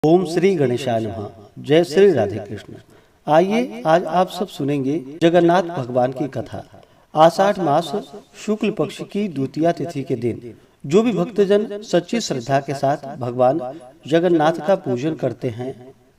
ओम श्री गणेशाय नमः। जय श्री राधे कृष्ण। आइए आज आप सब सुनेंगे जगन्नाथ भगवान की कथा। आषाढ़ मास शुक्ल पक्ष की द्वितीया तिथि के दिन जो भी भक्तजन सच्ची श्रद्धा के साथ भगवान जगन्नाथ का पूजन करते हैं,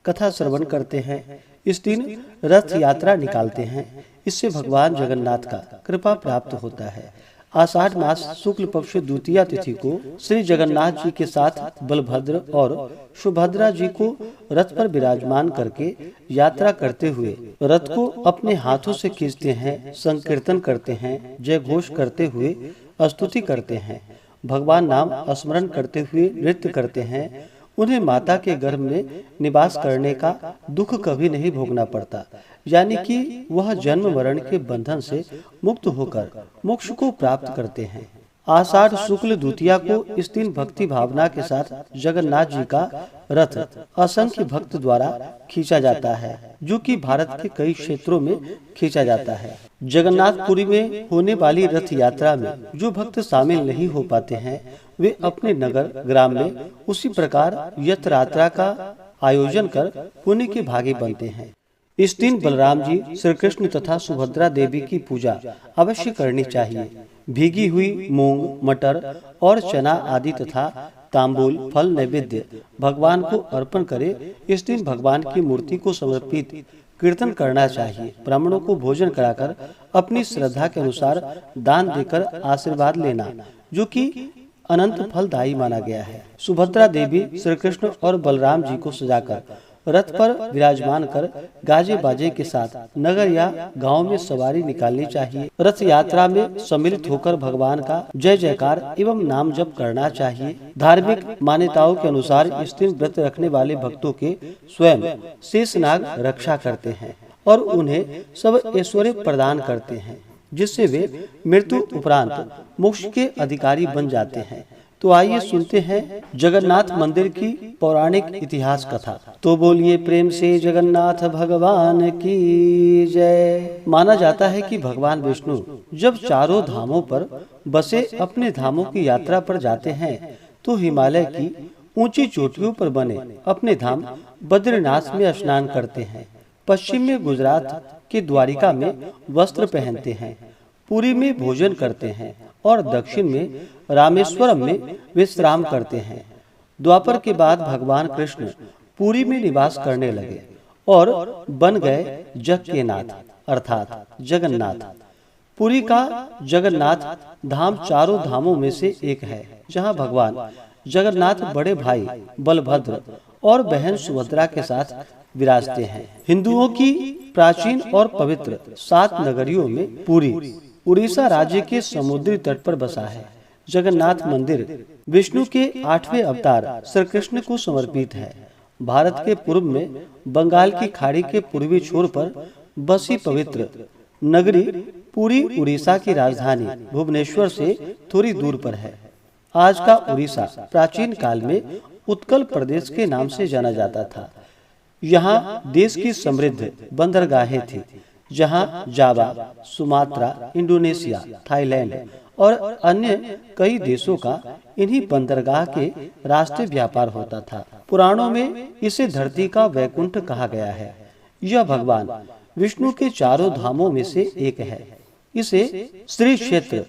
कथा श्रवण करते हैं, इस दिन रथ यात्रा निकालते हैं। इससे भगवान जगन्नाथ का कृपा प्राप्त होता है। आषाढ़ मास शुक्ल पक्ष द्वितीया तिथि को श्री जगन्नाथ जी के साथ बलभद्र और सुभद्रा जी को रथ पर विराजमान करके यात्रा करते हुए रथ को अपने हाथों से खींचते हैं, संकीर्तन करते हैं, जय घोष करते हुए स्तुति करते हैं, भगवान नाम स्मरण करते हुए नृत्य करते हैं। उन्हें माता के गर्भ में निवास करने का दुख कभी नहीं भोगना पड़ता, यानी कि वह जन्म मरण के बंधन से मुक्त होकर मोक्ष को प्राप्त करते हैं। आषाढ़ शुक्ल द्वितीया को इस दिन भक्ति भावना के साथ जगन्नाथ जी का रथ असंख्य भक्त द्वारा खींचा जाता है, जो कि भारत के कई क्षेत्रों में खींचा जाता है। जगन्नाथपुरी में होने वाली रथ यात्रा में जो भक्त शामिल नहीं हो पाते हैं, वे अपने नगर ग्राम में उसी प्रकार रथ यात्रा का आयोजन कर पुण्य के भागी बनते हैं। इस दिन बलराम जी, श्री कृष्ण तथा सुभद्रा देवी की पूजा अवश्य करनी चाहिए। भीगी हुई मूंग, मटर और चना आदि तथा तांबूल फल नैवेद्य भगवान को अर्पण करे। इस दिन भगवान की मूर्ति को समर्पित कीर्तन करना चाहिए। ब्राह्मणों को भोजन कराकर अपनी श्रद्धा के अनुसार दान देकर आशीर्वाद लेना, जो कि अनंत फलदायी माना गया है। सुभद्रा देवी श्री कृष्ण और बलराम जी को सजाकर रथ पर विराजमान कर गाजे बाजे के साथ नगर या गांव में सवारी निकालनी चाहिए। रथ यात्रा में सम्मिलित होकर भगवान का जय जयकार एवं नाम जप करना चाहिए। धार्मिक मान्यताओं के अनुसार इस दिन व्रत रखने वाले भक्तों के स्वयं शेषनाग रक्षा करते हैं और उन्हें सब ऐश्वर्य प्रदान करते हैं, जिससे वे मृत्यु उपरांत मोक्ष के अधिकारी बन जाते हैं। तो आइए सुनते हैं जगन्नाथ मंदिर की पौराणिक इतिहास कथा। तो बोलिए प्रेम से जगन्नाथ भगवान की जय। माना जाता है कि भगवान विष्णु जब चारों धामों पर बसे अपने धामों की यात्रा पर जाते हैं, तो हिमालय की ऊंची चोटियों पर बने अपने धाम बद्रीनाथ में स्नान करते हैं। पश्चिम में गुजरात के द्वारिका में वस्त्र पहनते हैं, पुरी में भोजन करते हैं और दक्षिण में रामेश्वरम में विश्राम करते हैं। द्वापर के बाद भगवान कृष्ण पुरी में निवास करने लगे और बन गए जग के नाथ अर्थात जगन्नाथ। पुरी का जगन्नाथ धाम चारों धामों में से एक है, जहां भगवान जगन्नाथ बड़े भाई बलभद्र और बहन सुभद्रा के साथ विराजते हैं। हिंदुओं की प्राचीन और पवित्र 7 नगरियों में पुरी उड़ीसा राज्य के समुद्री तट पर बसा है। जगन्नाथ मंदिर विष्णु के 8वें अवतार श्री कृष्ण को समर्पित है। भारत के पूर्व में बंगाल की खाड़ी के पूर्वी छोर पर बसी पवित्र नगरी पुरी उड़ीसा की राजधानी भुवनेश्वर से थोड़ी दूर पर है। आज का उड़ीसा प्राचीन काल में उत्कल प्रदेश के नाम से जाना जाता था। यहाँ देश की समृद्ध बंदरगाहें थी, जहां जावा, सुमात्रा, इंडोनेशिया, थाईलैंड और अन्य कई देशों का इन्हीं बंदरगाह के रास्ते व्यापार होता था। पुराणों में इसे धरती का वैकुंठ कहा गया है। यह भगवान विष्णु के चारों धामों में से एक है। इसे श्री क्षेत्र,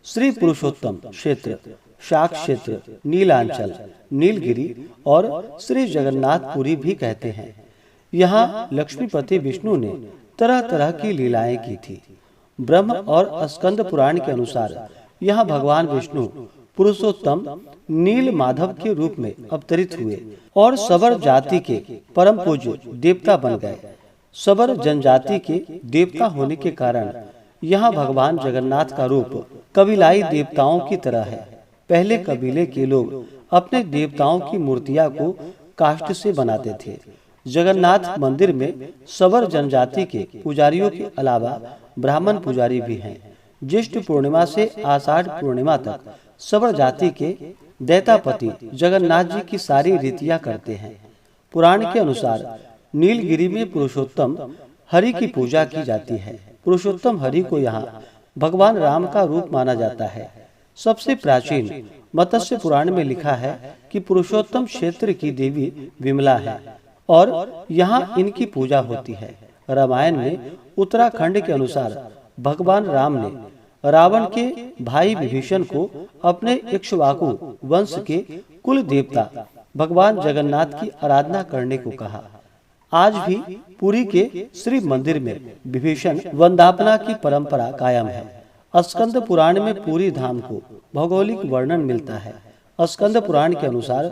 श्री पुरुषोत्तम क्षेत्र, शाक क्षेत्र, नीलांचल, नीलगिरी और श्री जगन्नाथपुरी भी कहते हैं। यहाँ लक्ष्मीपति विष्णु ने तरह तरह की लीलाएं की थी। ब्रह्म और स्कंद पुराण के अनुसार यहाँ भगवान विष्णु पुरुषोत्तम नील माधव के रूप में अवतरित हुए और सबर जाति के परम पूज्य देवता बन गए। सबर जनजाति के देवता होने के कारण यहाँ भगवान जगन्नाथ का रूप कबीलाई देवताओं की तरह है। पहले कबीले के लोग अपने देवताओं की मूर्तियां को काष्ठ से बनाते थे। जगन्नाथ मंदिर में सबर जनजाति के पुजारियों के अलावा ब्राह्मण पुजारी भी हैं। ज्येष्ठ पूर्णिमा से आषाढ़ पूर्णिमा तक सबर जाति के दैतापति जगन्नाथ जी की सारी रीतियां करते हैं। पुराण के अनुसार नीलगिरी में पुरुषोत्तम हरि की पूजा की जाती है। पुरुषोत्तम हरि को यहाँ भगवान राम का रूप माना जाता है। सबसे प्राचीन मत्स्य पुराण में लिखा है कि पुरुषोत्तम क्षेत्र की देवी विमला है और यहाँ इनकी पूजा होती है। रामायण में उत्तराखंड के अनुसार भगवान राम ने रावण के भाई विभीषण को अपने इक्ष्वाकु वंश के कुल देवता भगवान जगन्नाथ की आराधना करने को कहा। आज भी पुरी के श्री मंदिर में विभीषण वंदापना की परंपरा कायम है। स्कंद पुराण में पुरी धाम को भौगोलिक वर्णन मिलता है। स्कंद पुराण के अनुसार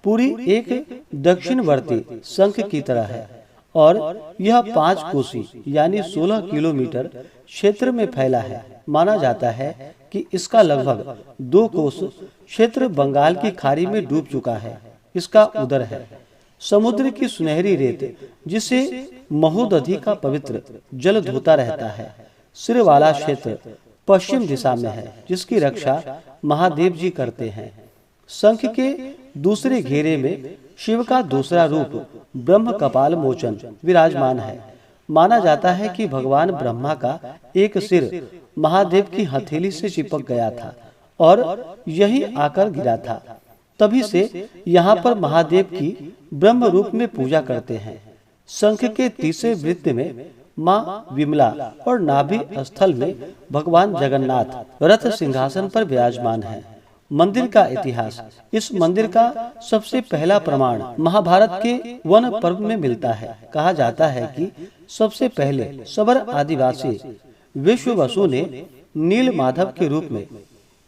पुरी एक दक्षिणवर्ती शंख की तरह है और यह 5 कोसी यानी 16 किलोमीटर क्षेत्र में फैला है। माना जाता है कि इसका लगभग 2 कोस क्षेत्र बंगाल की खाड़ी में डूब चुका है। इसका उदर है समुद्र की सुनहरी रेत जिसे महोदधि का पवित्र जल धोता रहता है। सिर वाला क्षेत्र पश्चिम दिशा में है जिसकी रक्षा महादेव जी करते हैं। शंख के दूसरे घेरे में शिव का दूसरा रूप ब्रह्म कपाल मोचन विराजमान है। माना जाता है कि भगवान ब्रह्मा का एक सिर महादेव की हथेली से चिपक गया था और यही आकर गिरा था। तभी से यहाँ पर महादेव की ब्रह्म रूप में पूजा करते हैं। शंख के तीसरे वृत्त में माँ विमला और नाभि स्थल में भगवान जगन्नाथ रथ सिंहासन पर विराजमान है। मंदिर का इतिहास। इस मंदिर का सबसे पहला प्रमाण महाभारत के वन पर्व में मिलता है। कहा जाता है कि सबसे पहले सबर आदिवासी विश्ववसु ने नील माधव के रूप में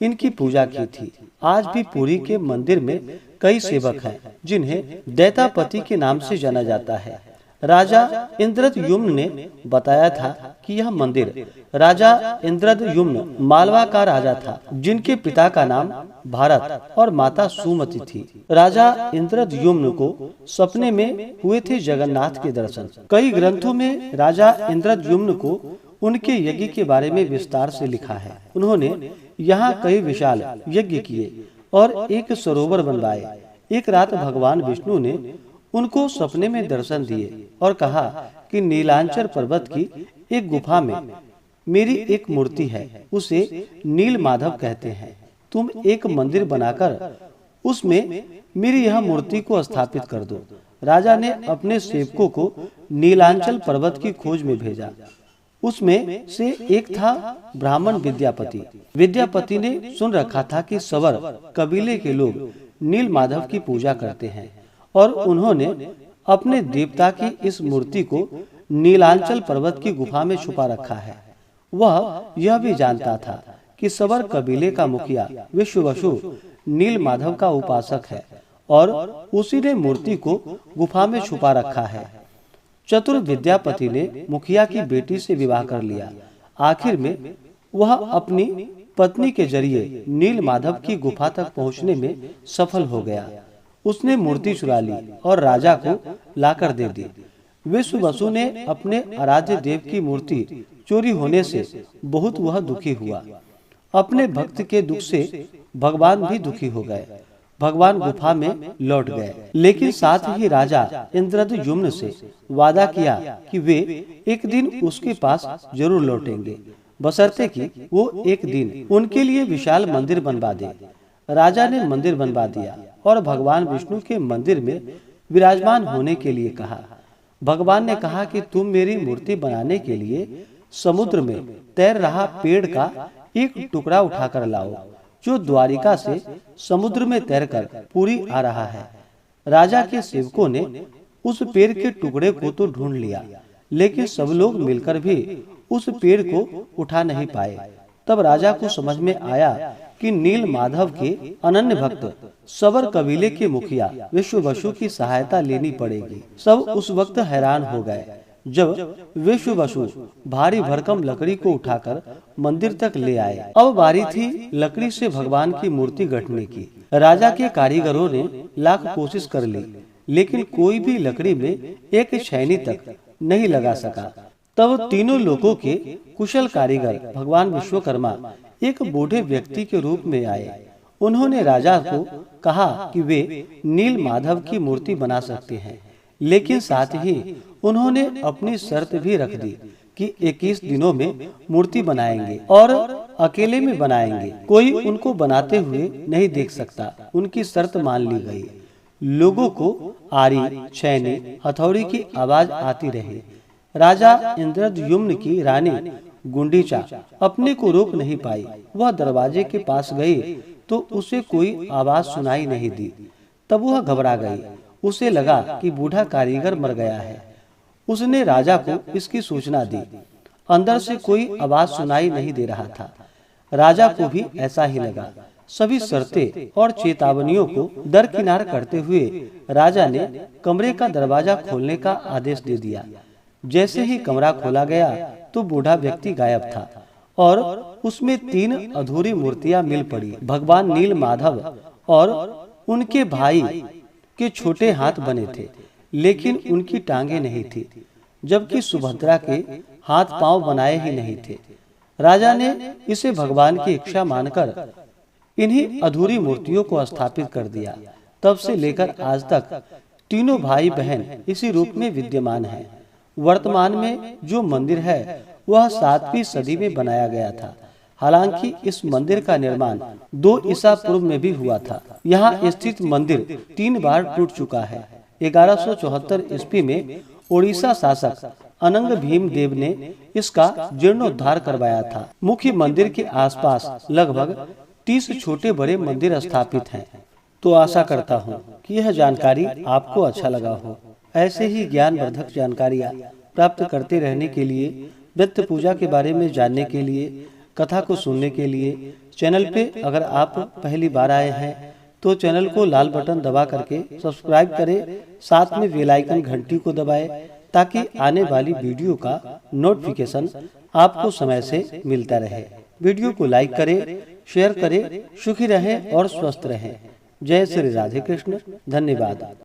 इनकी पूजा की थी। आज भी पुरी के मंदिर में कई सेवक हैं जिन्हें दैतापति के नाम से जाना जाता है। राजा इंद्रद्युम्न ने बताया था कि यह मंदिर राजा इंद्रद्युम्न मालवा का राजा था जिनके पिता का नाम भारत और माता सुमति थी। राजा इंद्रद्युम्न को सपने में हुए थे जगन्नाथ के दर्शन। कई ग्रंथों में राजा इंद्रद्युम्न को उनके यज्ञ के बारे में विस्तार से लिखा है। उन्होंने यहाँ कई विशाल यज्ञ किए और एक सरोवर बनवाए। एक रात भगवान विष्णु ने उनको सपने में दर्शन दिए और कहा कि नीलांचल पर्वत की एक गुफा में मेरी एक मूर्ति है, उसे नील माधव कहते हैं। तुम एक मंदिर बनाकर उसमें मेरी यह मूर्ति को स्थापित कर दो। राजा ने अपने सेवकों को नीलांचल पर्वत की खोज में भेजा। उसमें से एक था ब्राह्मण विद्यापति। विद्यापति ने सुन रखा था कि सवर कबीले के लोग नील माधव की पूजा करते हैं और उन्होंने अपने देवता की इस मूर्ति को नीलांचल पर्वत की गुफा में छुपा रखा है। वह यह भी जानता था कि सवर कबीले का मुखिया विश्ववसु नील माधव का उपासक है और उसी ने मूर्ति को गुफा में छुपा रखा है। चतुर विद्यापति ने मुखिया की बेटी से विवाह कर लिया। आखिर में वह अपनी पत्नी के जरिए नील माधव की गुफा तक पहुंचने में सफल हो गया। उसने मूर्ति चुरा ली और राजा को लाकर दे दी। विश्ववसु ने अपने आराध्य देव की मूर्ति चोरी होने से बहुत वह दुखी हुआ। अपने भक्त के दुख से भगवान भी दुखी हो गए। भगवान गुफा में लौट गए, लेकिन साथ ही राजा इंद्रद्युम्न से वादा किया कि वे एक दिन उसके पास जरूर लौटेंगे, बशर्ते कि वो एक दिन उनके लिए विशाल मंदिर बनवा दे। राजा ने मंदिर बनवा दिया और भगवान विष्णु के मंदिर में विराजमान होने के लिए कहा। भगवान ने कहा कि तुम मेरी मूर्ति बनाने के लिए समुद्र में तैर रहा पेड़ का एक टुकड़ा उठाकर लाओ, जो द्वारिका से समुद्र में तैरकर पुरी आ रहा है। राजा के सेवकों ने उस पेड़ के टुकड़े को तो ढूंढ लिया, लेकिन सब लोग मिलकर भी उस पेड़ को उठा नहीं पाए। तब राजा को समझ में आया कि नील माधव के अनन्य भक्त सबर कबीले के मुखिया विश्ववसु की सहायता लेनी पड़ेगी। सब उस वक्त हैरान हो गए जब विश्ववसु भारी भरकम लकड़ी को उठाकर मंदिर तक ले आए। अब बारी थी लकड़ी से भगवान की मूर्ति गढ़ने की। राजा के कारीगरों ने लाख कोशिश कर ली, लेकिन कोई भी लकड़ी में एक छैनी तक नहीं लगा सका। तब तीनों लोगों के कुशल कारीगर भगवान विश्वकर्मा एक बूढ़े व्यक्ति के रूप में आए। उन्होंने राजा को कहा कि वे नील माधव की मूर्ति बना सकते हैं, लेकिन साथ ही उन्होंने अपनी शर्त भी रख दी कि 21 दिनों में मूर्ति बनाएंगे और अकेले में बनाएंगे, कोई उनको बनाते हुए नहीं देख सकता। उनकी शर्त मान ली गई। लोगों को आरी, छैनी, हथौड़ी की आवाज आती रही। राजा इंद्रद्युम्न की रानी गुंडीचा अपने को रोक नहीं पाई। वह दरवाजे के पास गई तो उसे कोई आवाज सुनाई नहीं दी। तब वह घबरा गई। उसे लगा कि बूढ़ा कारीगर मर गया है। उसने राजा को इसकी सूचना दी। अंदर से कोई आवाज सुनाई नहीं दे रहा था। राजा को भी ऐसा ही लगा। सभी शर्तें और चेतावनियों को दरकिनार करते हुए राजा ने कमरे का दरवाजा खोलने का आदेश दे दिया। जैसे ही कमरा खोला गया तो बूढ़ा व्यक्ति गायब था और उसमें 3 अधूरी मूर्तियां मिल पड़ी। भगवान नील माधव और उनके भाई के छोटे हाथ बने थे, लेकिन उनकी टांगे नहीं थी, जबकि सुभद्रा के हाथ पांव बनाए ही नहीं थे। राजा ने इसे भगवान की इच्छा मानकर इन्हीं अधूरी मूर्तियों को स्थापित कर दिया। तब से लेकर आज तक तीनों भाई बहन इसी रूप में विद्यमान हैं। वर्तमान में जो मंदिर है वह 7वीं सदी में बनाया गया था। हालांकि इस मंदिर का निर्माण 2 ईसा पूर्व में भी हुआ था। यहाँ स्थित मंदिर 3 बार टूट चुका है। 1174 ईस्वी में ओडिशा शासक अनंग भीम देव ने इसका जीर्णोद्धार करवाया था। मुख्य मंदिर के आसपास लगभग 30 छोटे बड़े मंदिर स्थापित हैं। तो आशा करता हूँ कि यह जानकारी आपको अच्छा लगा हो। ऐसे ही ज्ञानवर्धक जानकारियाँ प्राप्त करते रहने के लिए, वृत्त पूजा के बारे में जानने के लिए, कथा को सुनने के लिए चैनल पे अगर आप पहली बार आए हैं तो चैनल को लाल बटन दबा करके सब्सक्राइब करें। साथ में बेल आइकन घंटी को दबाएं ताकि आने वाली वीडियो का नोटिफिकेशन आपको समय से मिलता रहे। वीडियो को लाइक करें, शेयर करें। सुखी रहें और स्वस्थ रहें। जय श्री राधे कृष्ण। धन्यवाद।